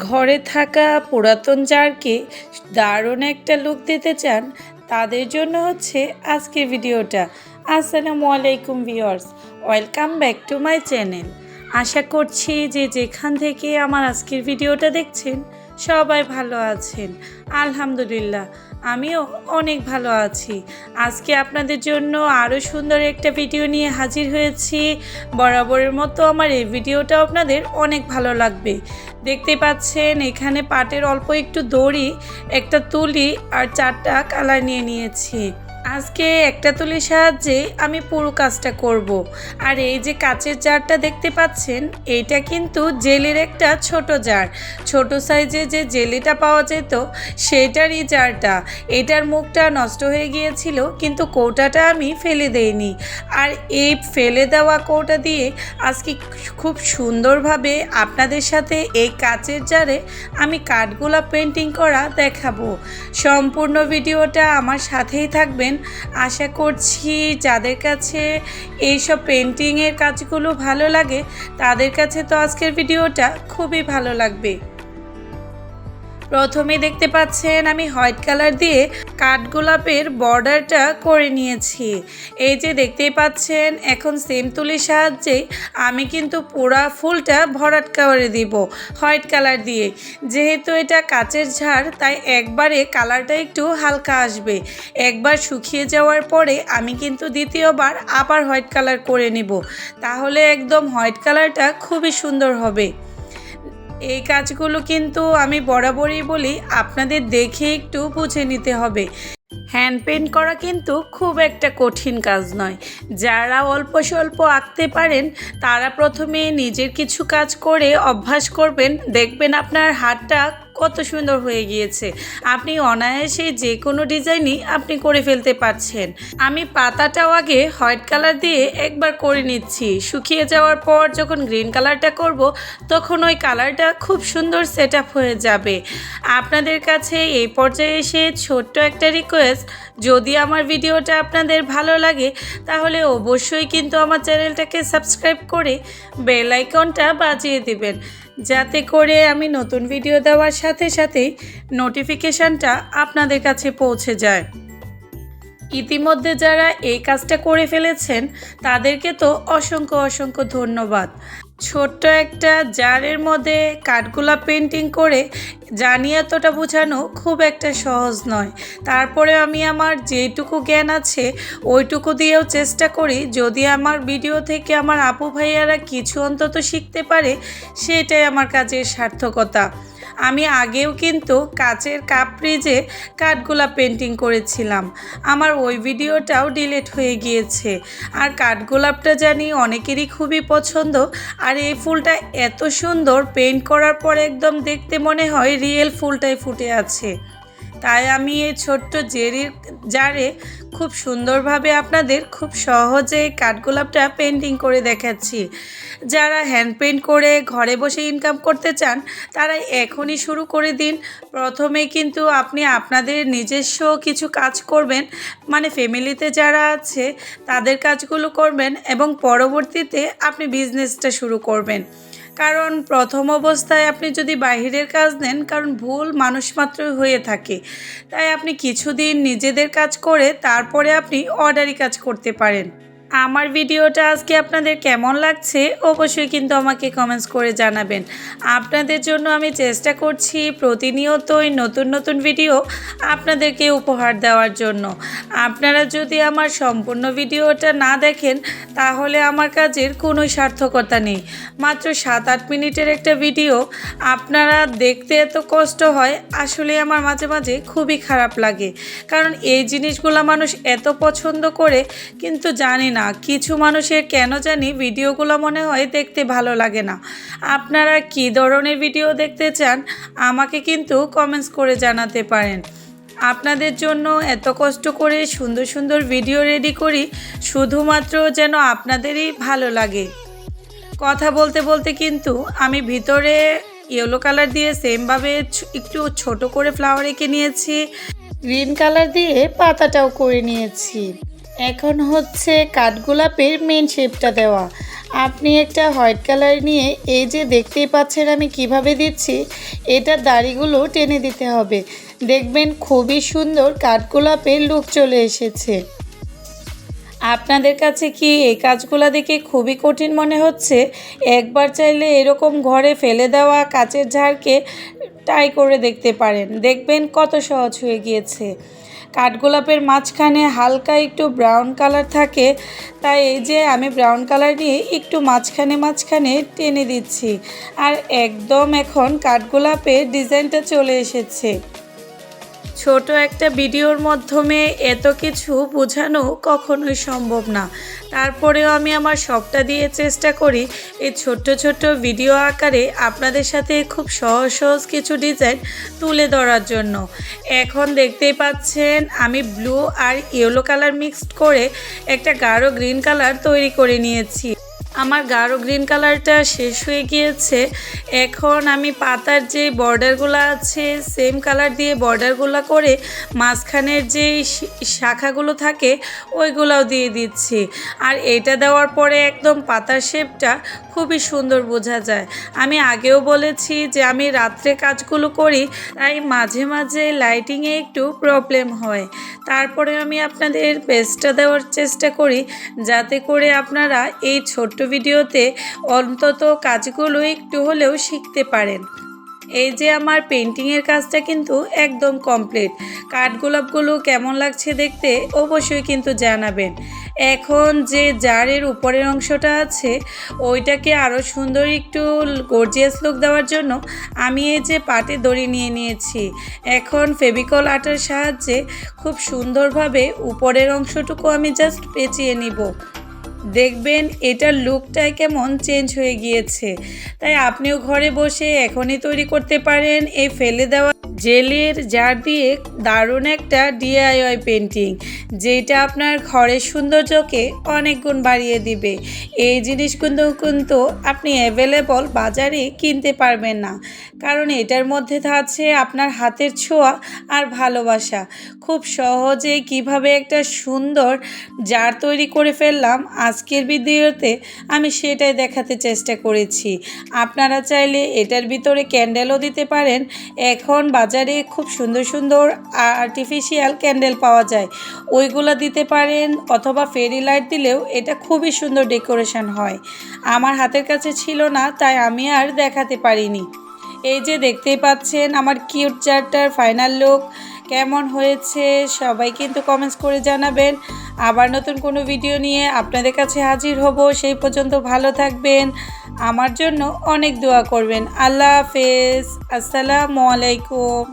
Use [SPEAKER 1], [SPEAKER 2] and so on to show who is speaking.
[SPEAKER 1] ঘরে থাকা পুরাতন জারকে দারুণ একটা লুক দিতে চান, তাদের জন্য হচ্ছে আজকের ভিডিওটা। আসসালামু আলাইকুম viewers, welcome back to my channel. আশা করছি যে যেখান থেকে আমার আজকের ভিডিওটা দেখছেন সবাই ভালো আছেন। আলহামদুলিল্লাহ, আমিও অনেক ভালো আছি। আজকে আপনাদের জন্য আরও সুন্দর একটা ভিডিও নিয়ে হাজির হয়েছি। বরাবরের মতো আমার এই ভিডিওটা আপনাদের অনেক ভালো লাগবে। দেখতে পাচ্ছেন এখানে পাটের অল্প একটু দড়ি, একটা তুলি আর 4টা কালার নিয়ে নিয়েছি। আজকে একটা তুলির সাহায্যে আমি পুরো কাজটা করব। আর এই যে কাচের জারটা দেখতে পাচ্ছেন, এইটা কিন্তু জেলির একটা ছোট জার। ছোট সাইজে যে জেলিটা পাওয়া যেত সেটারই জারটা। এটার মুখটা নষ্ট হয়ে গিয়েছিল, কিন্তু কৌটাটা আমি ফেলে দেইনি। আর এই ফেলে দেওয়া কৌটা দিয়ে আজকে খুব সুন্দরভাবে আপনাদের সাথে এই কাচের জারে আমি কাঠগোলাপ পেন্টিং করা দেখাবো। সম্পূর্ণ ভিডিওটা আমার সাথেই থাকবেন। আশা করছি যাদের কাছে এইসব পেন্টিংয়ের কাজগুলো ভালো লাগে তাদের কাছে তো আজকের ভিডিওটা খুবই ভালো লাগবে। প্রথমে দেখতে পাচ্ছেন আমি হোয়াইট কালার দিয়ে কাঠগোলাপের বর্ডারটা করে নিয়েছি। এই যে দেখতেই পাচ্ছেন, এখন সেম তুলির সাহায্যে আমি কিন্তু পুরা ফুলটা ভরাট করে দিব হোয়াইট কালার দিয়ে। যেহেতু এটা কাচের ঝাড়, তাই একবারে কালারটা একটু হালকা আসবে। একবার শুকিয়ে যাওয়ার পরে আমি কিন্তু দ্বিতীয়বার আবার হোয়াইট কালার করে নিব, তাহলে একদম হোয়াইট কালারটা খুবই সুন্দর হবে। এই কাজগুলো কিন্তু আমি বরাবরই বলি, আপনাদের দেখে একটু বুঝে নিতে হবে। হ্যান্ড পেন্ট করা কিন্তু খুব একটা কঠিন কাজ নয়। যারা অল্প স্বল্প আঁকতে পারেন তারা প্রথমে নিজের কিছু কাজ করে অভ্যাস করবেন, দেখবেন আপনার হাতটা কত সুন্দর হয়ে গিয়েছে। আপনি অনায়াসে যে কোনো ডিজাইনই আপনি করে ফেলতে পারছেন। আমি পাতাটাও আগে হোয়াইট কালার দিয়ে একবার করে নিচ্ছি। শুকিয়ে যাওয়ার পর যখন গ্রিন কালারটা করব, তখন ওই কালারটা খুব সুন্দর সেট আপ হয়ে যাবে। আপনাদের কাছে এই পর্যায়ে এসে ছোট্ট একটা রিকোয়েস্ট, যদি আমার ভিডিওটা আপনাদের ভালো লাগে তাহলে অবশ্যই কিন্তু আমার চ্যানেলটাকে সাবস্ক্রাইব করে বেল আইকনটা বাজিয়ে দিবেন, যাতে করে আমি নতুন ভিডিও দেওয়ার সাথে সাথেই নোটিফিকেশানটা আপনাদের কাছে পৌঁছে যায়। ইতিমধ্যে যারা এই কাজটা করে ফেলেছেন তাদেরকে তো অসংখ্য অসংখ্য ধন্যবাদ। ছোট্ট একটা জারের মধ্যে কাঠগোলাপ পেন্টিং করে জানি এতটা বোঝানো খুব একটা সহজ নয়। তারপরে আমি আমার যেটুকু জ্ঞান আছে ওইটুকু দিয়েও চেষ্টা করি, যদি আমার ভিডিও থেকে আমার আপু ভাইয়ারা কিছু অন্তত শিখতে পারে সেটাই আমার কাজের সার্থকতা। আমি আগেও কিন্তু কাচের কাপ ফ্রিজে কাঠগোলাপ পেন্টিং করেছিলাম, আমার ওই ভিডিওটাও ডিলিট হয়ে গিয়েছে। আর কাঠগোলাপটা জানি অনেকেরই খুবই পছন্দ। আর এই ফুলটা এত সুন্দর, পেন্ট করার পর একদম দেখতে মনে হয় রিয়েল ফুলটাই ফুটে আছে। তাই আমি এই ছোট্ট জেরির জারে খুব সুন্দরভাবে আপনাদের খুব সহজে কাঠগোলাপটা পেন্টিং করে দেখাচ্ছি। যারা হ্যান্ড পেন্ট করে ঘরে বসে ইনকাম করতে চান তারা এখনই শুরু করে দিন। প্রথমে কিন্তু আপনি আপনাদের নিজস্ব কিছু কাজ করবেন, মানে ফ্যামিলিতে যারা আছে তাদের কাজগুলো করবেন, এবং পরবর্তীতে আপনি বিজনেসটা শুরু করবেন। কারণ প্রথম অবস্থায় আপনি যদি বাইরের কাজ নেন, কারণ ভুল মানুষ মাত্রই হয়ে থাকে, তাই আপনি কিছুদিন নিজেদের কাজ করে তারপরে আপনি অর্ডারি কাজ করতে পারেন। আমার ভিডিওটা আজকে আপনাদের কেমন লাগছে অবশ্যই কিন্তু আমাকে কমেন্টস করে জানাবেন। আপনাদের জন্য আমি চেষ্টা করছি প্রতিনিয়তই নতুন নতুন ভিডিও আপনাদেরকে উপহার দেওয়ার জন্য। আপনারা যদি আমার সম্পূর্ণ ভিডিওটা না দেখেন তাহলে আমার কাজের কোনো সার্থকতা নেই। মাত্র 7-8 মিনিটের একটা ভিডিও আপনারা দেখতে এত কষ্ট হয়, আসলে আমার মাঝে মাঝে খুবই খারাপ লাগে। কারণ এই জিনিসগুলো মানুষ এত পছন্দ করে, কিন্তু জানি না কিছু মানুষের কেন জানি ভিডিওগুলো মনে হয় দেখতে ভালো লাগে না। আপনারা কী ধরনের ভিডিও দেখতে চান আমাকে কিন্তু কমেন্টস করে জানাতে পারেন। আপনাদের জন্য এত কষ্ট করে সুন্দর সুন্দর ভিডিও রেডি করি শুধুমাত্র যেন আপনাদেরই ভালো লাগে। কথা বলতে বলতে কিন্তু আমি ভিতরে ইয়েলো কালার দিয়ে সেমভাবে একটু ছোট করে ফ্লাওয়ার এঁকে নিয়েছি, গ্রিন কালার দিয়ে পাতাটাও করে নিয়েছি। এখন হচ্ছে কাঠগোলাপের মেন শেপটা দেওয়া। আপনি একটা হোয়াইট কালার নিয়ে এই যে দেখতেই পাচ্ছেন আমি কিভাবে দিচ্ছি, এটা দাড়িগুলো টেনে দিতে হবে। দেখবেন খুবই সুন্দর কাঠগোলাপের লুক চলে এসেছে। আপনাদের কাছে কি এই কাজগুলো দেখে খুবই কঠিন মনে হচ্ছে? একবার চাইলে এরকম ঘরে ফেলে দেওয়া কাচের ঝাড়কে ট্রাই করে দেখতে পারেন, দেখবেন কত সহজ হয়ে গিয়েছে। কাঠগোলাপের মাঝখানে হালকা একটু ব্রাউন কালার থাকে, তাই এই যে আমি ব্রাউন কালার নিয়ে একটু মাঝখানে টেনে দিচ্ছি, আর একদম এখন কাঠগোলাপের ডিজাইনটা চলে এসেছে। ছোট একটা ভিডিওর মাধ্যমে এত কিছু বোঝানো কখনোই সম্ভব না, তারপরেও আমি আমার সবটা দিয়ে চেষ্টা করি এই ছোট্ট ছোট্ট ভিডিও আকারে আপনাদের সাথে খুব সহজ সহজ কিছু ডিজাইন তুলে ধরার জন্য। এখন দেখতেই পাচ্ছেন আমি ব্লু আর ইয়েলো কালার মিক্সড করে একটা গাঢ় গ্রিন কালার তৈরি করে নিয়েছি। আমার গাঢ় গ্রিন কালারটা শেষ হয়ে গিয়েছে। এখন আমি পাতার যে বর্ডারগুলো আছে সেম কালার দিয়ে বর্ডারগুলো করে মাঝখানের যে শাখাগুলো থাকে ওইগুলোও দিয়ে দিচ্ছি। আর এটা দেওয়ার পরে একদম পাতার শেপটা খুবই সুন্দর বোঝা যায়। আমি আগেও বলেছি যে আমি রাত্রে কাজগুলো করি, তাই মাঝে মাঝে লাইটিংয়ে একটু প্রবলেম হয়। তারপরে আমি আপনাদের বেস্টটা দেওয়ার চেষ্টা করি যাতে করে আপনারা এই ছোট্ট ভিডিওতে অন্তত কাজগুলো একটু হলেও শিখতে পারেন। এই যে আমার পেন্টিংয়ের কাজটা কিন্তু একদম কমপ্লিট। কাঠগোলাপগুলো কেমন লাগছে দেখতে অবশ্যই কিন্তু জানাবেন। এখন যে জারের উপরের অংশটা আছে ওইটাকে আরও সুন্দর একটু গর্জিয়াস লুক দেওয়ার জন্য আমি এই যে পাটে দড়ি নিয়ে নিয়েছি। এখন ফেভিকল আঠার সাহায্যে খুব সুন্দরভাবে উপরের অংশটুকু আমি জাস্ট পেঁচিয়ে নিব। দেখবেন এটার লুকটাই কেমন চেঞ্জ হয়ে গিয়েছে। তাই আপনিও ঘরে বসে এখনই তৈরি করতে পারেন এই ফেলে দেওয়া জেলের জার দিয়ে দারুণ একটা ডিআইওয়াই পেন্টিং, যেটা আপনার ঘরের সৌন্দর্যকে অনেক গুণ বাড়িয়ে দিবে। এই জিনিসগুলো কিন্তু আপনি অ্যাভেলেবল বাজারে কিনতে পারবেন না, কারণ এটার মধ্যে আছে আপনার হাতের ছোঁয়া আর ভালোবাসা। খুব সহজেই কিভাবে একটা সুন্দর জার তৈরি করে ফেললাম আজকের ভিডিওতে আমি সেটাই দেখাতে চেষ্টা করেছি। আপনারা চাইলে এটার ভিতরে ক্যান্ডেলও দিতে পারেন। এখন বাজারে খুব সুন্দর সুন্দর আর্টিফিশিয়াল ক্যান্ডেল পাওয়া যায়, ওইগুলো দিতে পারেন, অথবা ফেরি লাইট দিলেও এটা খুবই সুন্দর ডেকোরেশন হয়। আমার হাতের কাছে ছিল না তাই আমি আর দেখাতে পারিনি। এই যে দেখতেই পাচ্ছেন আমার কিউট জারটার ফাইনাল লুক কেমন হয়েছে সবাই কিন্তু কমেন্টস করে জানাবেন। আবার নতুন কোনো ভিডিও নিয়ে আপনাদের কাছে হাজির হব। সেই পর্যন্ত ভালো থাকবেন, আমার জন্য অনেক দোয়া করবেন। আল্লাহ হাফেজ, আসসালামু আলাইকুম।